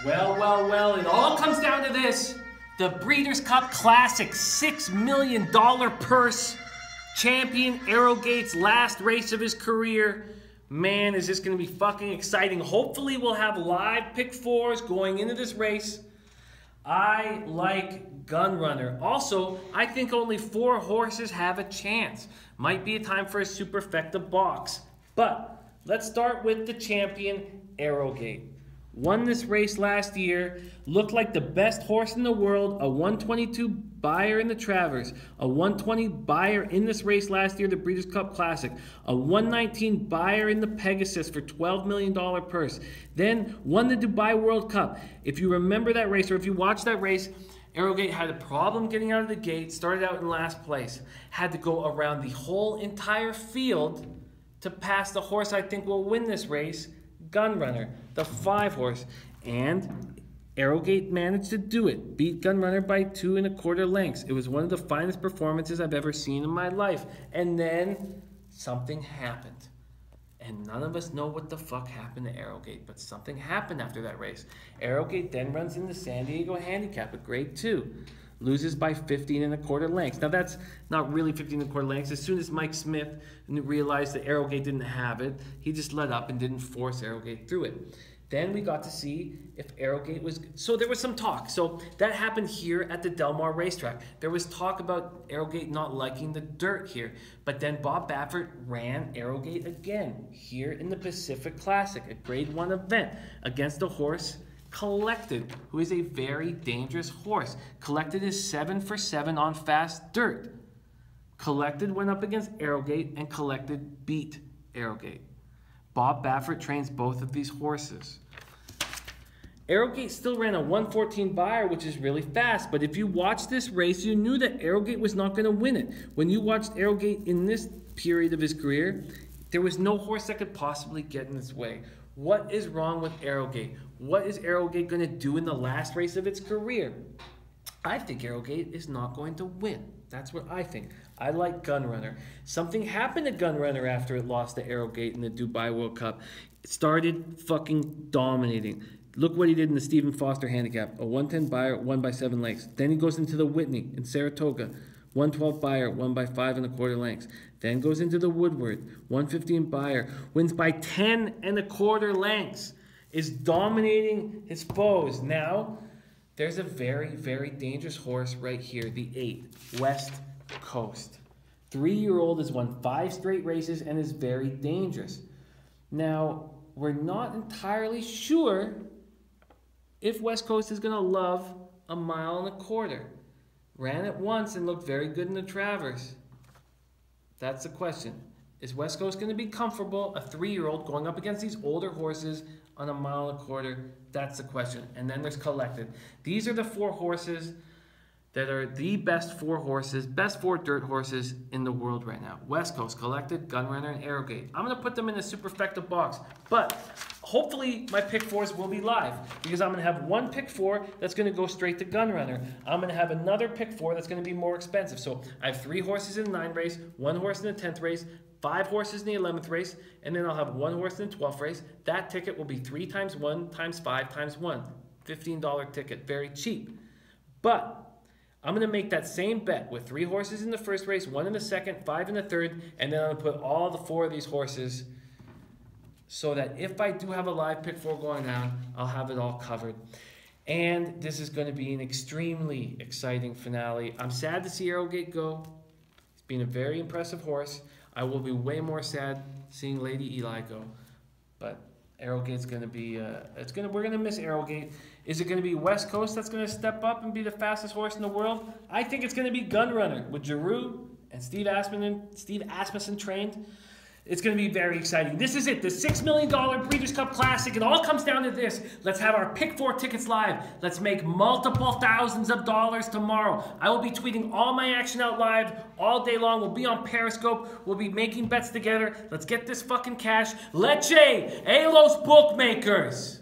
Well, it all comes down to this. The Breeders' Cup Classic $6 million purse. Champion Arrogate's last race of his career. Man, is this going to be fucking exciting. Hopefully we'll have live pick fours going into this race. I like Gunrunner. Also, I think only 4 horses have a chance. Might be a time for a superfecta box. But let's start with the champion, Arrogate. Won this race last year, looked like the best horse in the world, a 122 buyer in the Travers, a 120 buyer in this race last year, the Breeders' Cup Classic, a 119 buyer in the Pegasus for $12 million purse, then won the Dubai World Cup. If you remember that race, or if you watched that race, Arrogate had a problem getting out of the gate, started out in last place, had to go around the whole entire field to pass the horse I think will win this race, Gunrunner, the 5 horse, and Arrogate managed to do it. Beat Gunrunner by 2 1/4 lengths. It was one of the finest performances I've ever seen in my life. And then something happened. And none of us know what the fuck happened to Arrogate, but something happened after that race. Arrogate then runs into San Diego Handicap at grade 2. Loses by 15 1/4 lengths. Now that's not really 15 1/4 lengths. As soon as Mike Smith realized that Arrogate didn't have it, he just let up and didn't force Arrogate through it. Then we got to see if Arrogate was... So there was some talk. So that happened here at the Del Mar racetrack. There was talk about Arrogate not liking the dirt here. But then Bob Baffert ran Arrogate again here in the Pacific Classic, a grade 1 event, against a horse, Collected, who is a very dangerous horse. Collected is 7 for 7 on fast dirt. Collected went up against Arrogate, and Collected beat Arrogate. Bob Baffert trains both of these horses. Arrogate still ran a 114 buyer, which is really fast, but if you watched this race, you knew that Arrogate was not going to win it. When you watched Arrogate in this period of his career, there was no horse that could possibly get in his way. What is wrong with Arrogate? What is Arrogate going to do in the last race of its career? I think Arrogate is not going to win. That's what I think. I like Gunrunner. Something happened to Gunrunner after it lost to Arrogate in the Dubai World Cup. It started fucking dominating. Look what he did in the Stephen Foster Handicap. A 110 buyer, won by 7 lengths. Then he goes into the Whitney in Saratoga. 112 buyer, won by 5 1/4 lengths. Then goes into the Woodward. 115 buyer, wins by 10 1/4 lengths. Is dominating his foes. Now, there's a very, very dangerous horse right here, the 8, West Coast. 3-year-old has won 5 straight races and is very dangerous. Now, we're not entirely sure if West Coast is going to love a 1.25 miles. Ran it once and looked very good in the Travers. That's the question. Is West Coast going to be comfortable, a 3-year-old, going up against these older horses on a 1.25 miles? That's the question. And then there's Collected. These are the 4 horses that are the best 4 horses, best 4 dirt horses in the world right now. West Coast, Collected, Gunrunner, and Arrogate. I'm going to put them in a superfecta box, but hopefully my pick 4s will be live, because I'm going to have one pick 4 that's going to go straight to Gunrunner. I'm going to have another pick 4 that's going to be more expensive. So I have 3 horses in the 9th race, 1 horse in the 10th race, 5 horses in the 11th race, and then I'll have 1 horse in the 12th race. That ticket will be 3 times 1 times 5 times 1. $15 ticket, very cheap. But I'm going to make that same bet with 3 horses in the 1st race, 1 in the 2nd, 5 in the 3rd, and then I'm going to put all the 4 of these horses so that if I do have a live pick 4 going down, I'll have it all covered. And this is going to be an extremely exciting finale. I'm sad to see Arrogate go. He's been a very impressive horse. I will be way more sad seeing Lady Eli go. But Arrogate's going to be, we're going to miss Arrogate. Is it going to be West Coast that's going to step up and be the fastest horse in the world? I think it's going to be Gunrunner with Giroux and Steve Asmussen trained. It's going to be very exciting. This is it, the $6 million Breeders' Cup Classic. It all comes down to this. Let's have our pick 4 tickets live. Let's make multiple thousands of dollars tomorrow. I will be tweeting all my action out live all day long. We'll be on Periscope. We'll be making bets together. Let's get this fucking cash. Leche, a los bookmakers.